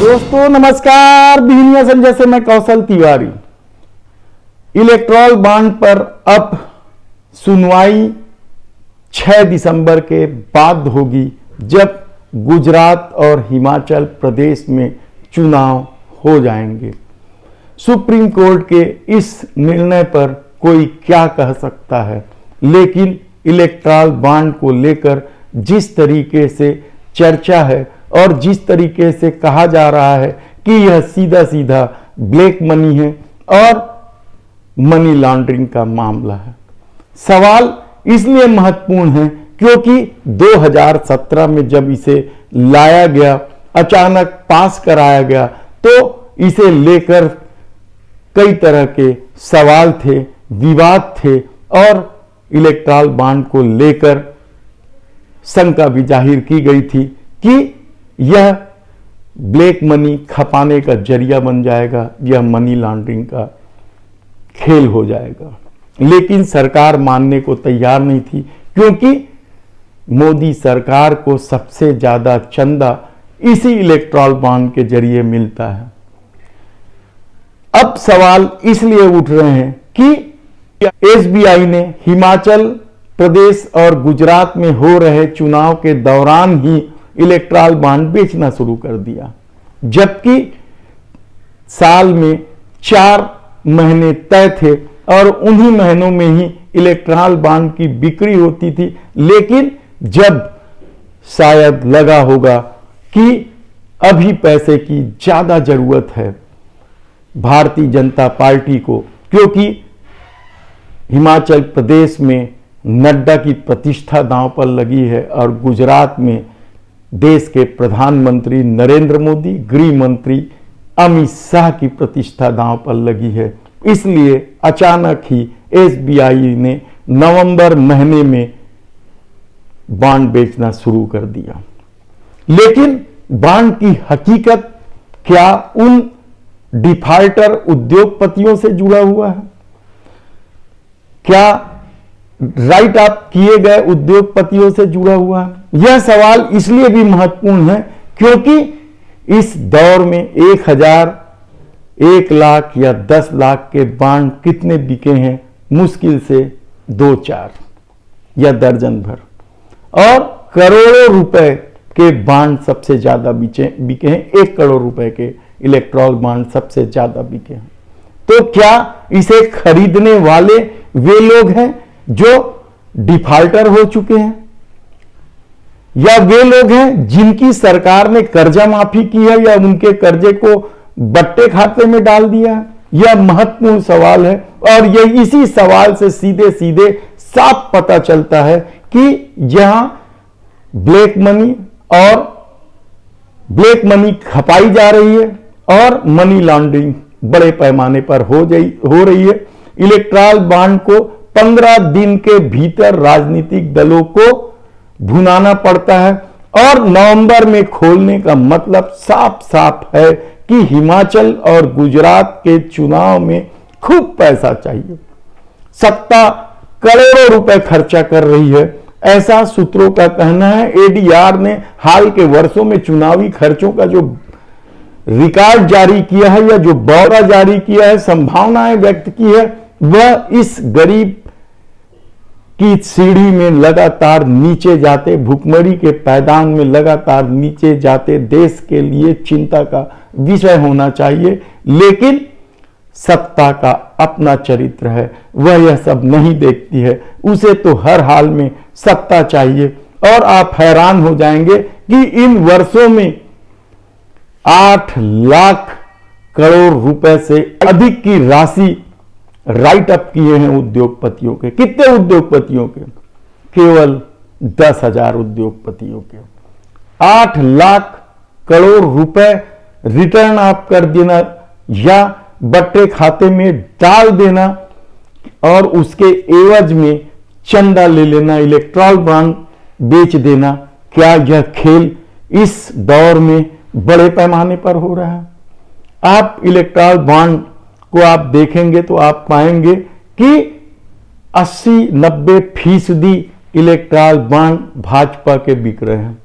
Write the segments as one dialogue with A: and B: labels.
A: दोस्तों नमस्कार। बिहनिया संजय से मैं कौशल तिवारी। इलेक्ट्रॉल बॉन्ड पर अब सुनवाई 6 दिसंबर के बाद होगी, जब गुजरात और हिमाचल प्रदेश में चुनाव हो जाएंगे। सुप्रीम कोर्ट के इस निर्णय पर कोई क्या कह सकता है, लेकिन इलेक्ट्रॉल बॉन्ड को लेकर जिस तरीके से चर्चा है और जिस तरीके से कहा जा रहा है कि यह सीधा सीधा ब्लैक मनी है और मनी लॉन्ड्रिंग का मामला है। सवाल इसलिए महत्वपूर्ण है क्योंकि 2017 में जब इसे लाया गया, अचानक पास कराया गया, तो इसे लेकर कई तरह के सवाल थे, विवाद थे और इलेक्ट्रॉल बॉन्ड को लेकर शंका भी जाहिर की गई थी कि यह ब्लैक मनी खपाने का जरिया बन जाएगा, यह मनी लॉन्ड्रिंग का खेल हो जाएगा। लेकिन सरकार मानने को तैयार नहीं थी, क्योंकि मोदी सरकार को सबसे ज्यादा चंदा इसी इलेक्ट्रॉल बॉन्ड के जरिए मिलता है। अब सवाल इसलिए उठ रहे हैं कि एसबीआई ने हिमाचल प्रदेश और गुजरात में हो रहे चुनाव के दौरान ही इलेक्ट्रॉल बॉन्ड बेचना शुरू कर दिया, जबकि साल में 4 महीने तय थे और उन्हीं महीनों में ही इलेक्ट्रॉल बॉन्ड की बिक्री होती थी। लेकिन जब शायद लगा होगा कि अभी पैसे की ज्यादा जरूरत है भारतीय जनता पार्टी को, क्योंकि हिमाचल प्रदेश में नड्डा की प्रतिष्ठा दांव पर लगी है और गुजरात में देश के प्रधानमंत्री नरेंद्र मोदी, गृह मंत्री अमित शाह की प्रतिष्ठा दांव पर लगी है, इसलिए अचानक ही एसबीआई ने नवंबर महीने में बॉन्ड बेचना शुरू कर दिया। लेकिन बॉन्ड की हकीकत क्या उन डिफॉल्टर उद्योगपतियों से जुड़ा हुआ है? क्या राइट अप किए गए उद्योगपतियों से जुड़ा हुआ है? यह सवाल इसलिए भी महत्वपूर्ण है क्योंकि इस दौर में 1000, 1 लाख या 10 लाख के बॉन्ड कितने बिके हैं? मुश्किल से 2-4 या दर्जन भर, और करोड़ों रुपए के बॉन्ड सबसे ज्यादा बिके हैं। 1 करोड़ रुपए के इलेक्ट्रॉल बॉन्ड सबसे ज्यादा बिके हैं। तो क्या इसे खरीदने वाले वे लोग हैं जो डिफॉल्टर हो चुके हैं, या वे लोग हैं जिनकी सरकार ने कर्जा माफी की है या उनके कर्जे को बट्टे खाते में डाल दिया है? यह महत्वपूर्ण सवाल है और यह इसी सवाल से सीधे सीधे साफ पता चलता है कि यहां ब्लैक मनी खपाई जा रही है और मनी लॉन्ड्रिंग बड़े पैमाने पर हो रही है। इलेक्ट्रॉल बॉन्ड को 15 दिन के भीतर राजनीतिक दलों को भुनाना पड़ता है और नवंबर में खोलने का मतलब साफ साफ है कि हिमाचल और गुजरात के चुनाव में खूब पैसा चाहिए। सत्ता करोड़ों रुपए खर्चा कर रही है, ऐसा सूत्रों का कहना है। एडीआर ने हाल के वर्षों में चुनावी खर्चों का जो रिकॉर्ड जारी किया है या जो ब्यौरा जारी किया है, संभावनाएं व्यक्त की है, वह इस गरीब की सीढ़ी में लगातार नीचे जाते, भुखमरी के पैदान में लगातार नीचे जाते देश के लिए चिंता का विषय होना चाहिए। लेकिन सत्ता का अपना चरित्र है, वह यह सब नहीं देखती है। उसे तो हर हाल में सत्ता चाहिए और आप हैरान हो जाएंगे कि इन वर्षों में 8 लाख करोड़ रुपए से अधिक की राशि राइट अप किए हैं उद्योगपतियों के। कितने उद्योगपतियों के? केवल 10,000 उद्योगपतियों के। 8 लाख करोड़ रुपए रिटर्न आप कर देना या बट्टे खाते में डाल देना और उसके एवज में चंदा ले लेना, इलेक्ट्रॉल बॉन्ड बेच देना, क्या यह खेल इस दौर में बड़े पैमाने पर हो रहा है? आप इलेक्ट्रॉल बॉन्ड को आप देखेंगे तो आप पाएंगे कि 80-90% इलेक्ट्रॉल बॉन्ड भाजपा के बिक रहे हैं,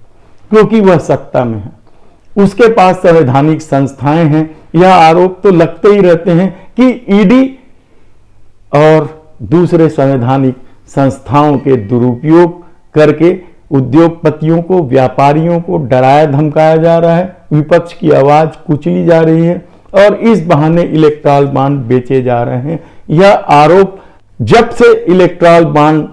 A: क्योंकि वह सत्ता में है। उसके पास संवैधानिक संस्थाएं हैं। यह आरोप तो लगते ही रहते हैं कि ईडी और दूसरे संवैधानिक संस्थाओं के दुरुपयोग करके उद्योगपतियों को, व्यापारियों को डराया धमकाया जा रहा है, विपक्ष की आवाज कुचली जा रही है और इस बहाने इलेक्ट्रल बॉन्ड बेचे जा रहे हैं। यह आरोप जब से इलेक्ट्रल बॉन्ड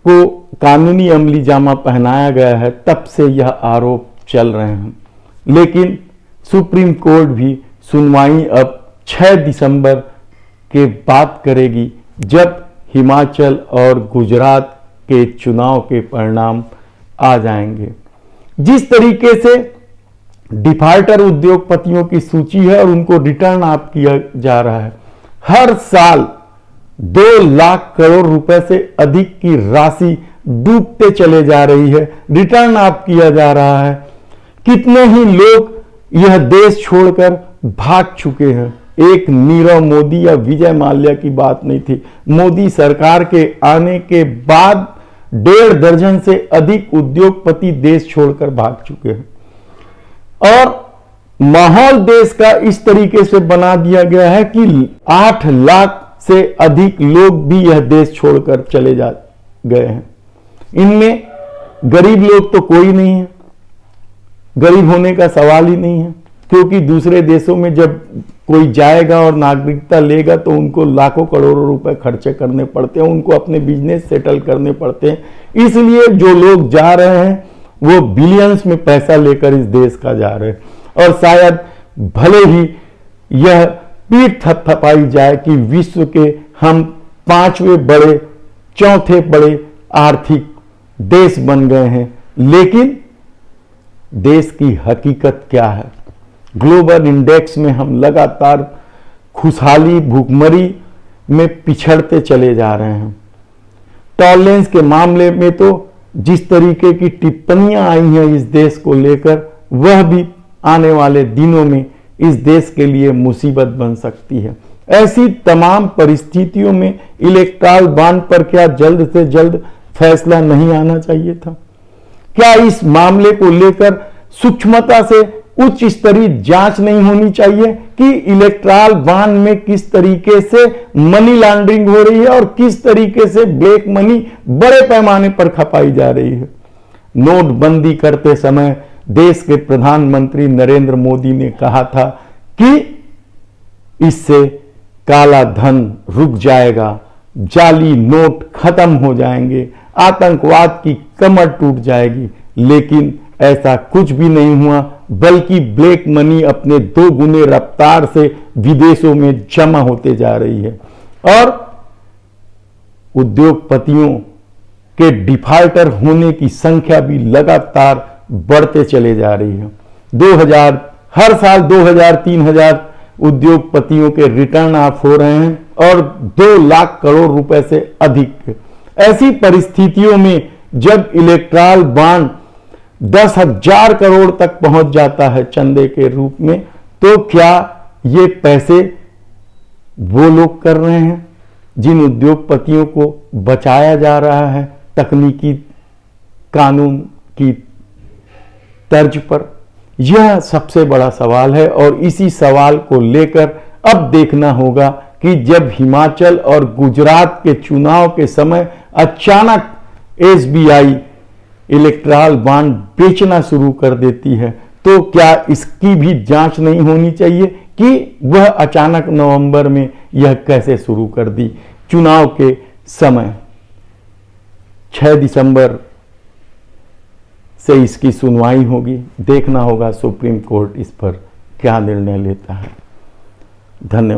A: को कानूनी अमली जामा पहनाया गया है तब से यह आरोप चल रहे हैं। लेकिन सुप्रीम कोर्ट भी सुनवाई अब 6 दिसंबर के बाद करेगी, जब हिमाचल और गुजरात के चुनाव के परिणाम आ जाएंगे। जिस तरीके से डिफॉल्टर उद्योगपतियों की सूची है और उनको रिटर्न आप किया जा रहा है, हर साल 2 लाख करोड़ रुपए से अधिक की राशि डूबते चले जा रही है, रिटर्न आप किया जा रहा है। कितने ही लोग यह देश छोड़कर भाग चुके हैं। एक नीरव मोदी या विजय माल्या की बात नहीं थी, मोदी सरकार के आने के बाद 1.5 दर्जन से अधिक उद्योगपति देश छोड़कर भाग चुके हैं और माहौल देश का इस तरीके से बना दिया गया है कि 8 लाख से अधिक लोग भी यह देश छोड़कर चले गए हैं। इनमें गरीब लोग तो कोई नहीं है, गरीब होने का सवाल ही नहीं है, क्योंकि दूसरे देशों में जब कोई जाएगा और नागरिकता लेगा तो उनको लाखों करोड़ों रुपए खर्चे करने पड़ते हैं, उनको अपने बिजनेस सेटल करने पड़ते हैं। इसलिए जो लोग जा रहे हैं वो बिलियंस में पैसा लेकर इस देश का जा रहे हैं और शायद भले ही यह पीठ थपथपाई जाए कि विश्व के हम 5वें बड़े, 4थे बड़े आर्थिक देश बन गए हैं, लेकिन देश की हकीकत क्या है? ग्लोबल इंडेक्स में हम लगातार खुशहाली, भूखमरी में पिछड़ते चले जा रहे हैं। टॉलरेंस के मामले में तो जिस तरीके की टिप्पणियां आई हैं इस देश को लेकर, वह भी आने वाले दिनों में इस देश के लिए मुसीबत बन सकती है। ऐसी तमाम परिस्थितियों में इलेक्ट्रल बॉन्ड पर क्या जल्द से जल्द फैसला नहीं आना चाहिए था? क्या इस मामले को लेकर सूक्ष्मता से उच्च स्तरीय जांच नहीं होनी चाहिए कि इलेक्ट्रल बॉन्ड में किस तरीके से मनी लॉन्ड्रिंग हो रही है और किस तरीके से ब्लैक मनी बड़े पैमाने पर खपाई जा रही है? नोटबंदी करते समय देश के प्रधानमंत्री नरेंद्र मोदी ने कहा था कि इससे काला धन रुक जाएगा, जाली नोट खत्म हो जाएंगे, आतंकवाद की कमर टूट जाएगी, लेकिन ऐसा कुछ भी नहीं हुआ, बल्कि ब्लैक मनी अपने 2 गुने रफ्तार से विदेशों में जमा होते जा रही है और उद्योगपतियों के डिफॉल्टर होने की संख्या भी लगातार बढ़ते चले जा रही है। हर साल 2000-3000 उद्योगपतियों के रिटर्न ऑफ हो रहे हैं और 2 लाख करोड़ रुपए से अधिक। ऐसी परिस्थितियों में जब इलेक्ट्रल बॉन्ड 10,000 करोड़ तक पहुंच जाता है चंदे के रूप में, तो क्या ये पैसे वो लोग कर रहे हैं जिन उद्योगपतियों को बचाया जा रहा है तकनीकी कानून की तर्ज पर? यह सबसे बड़ा सवाल है और इसी सवाल को लेकर अब देखना होगा कि जब हिमाचल और गुजरात के चुनाव के समय अचानक एसबीआई इलेक्ट्रल बॉन्ड बेचना शुरू कर देती है, तो क्या इसकी भी जांच नहीं होनी चाहिए कि वह अचानक नवंबर में यह कैसे शुरू कर दी चुनाव के समय? 6 दिसंबर से इसकी सुनवाई होगी, देखना होगा सुप्रीम कोर्ट इस पर क्या निर्णय लेता है। धन्यवाद।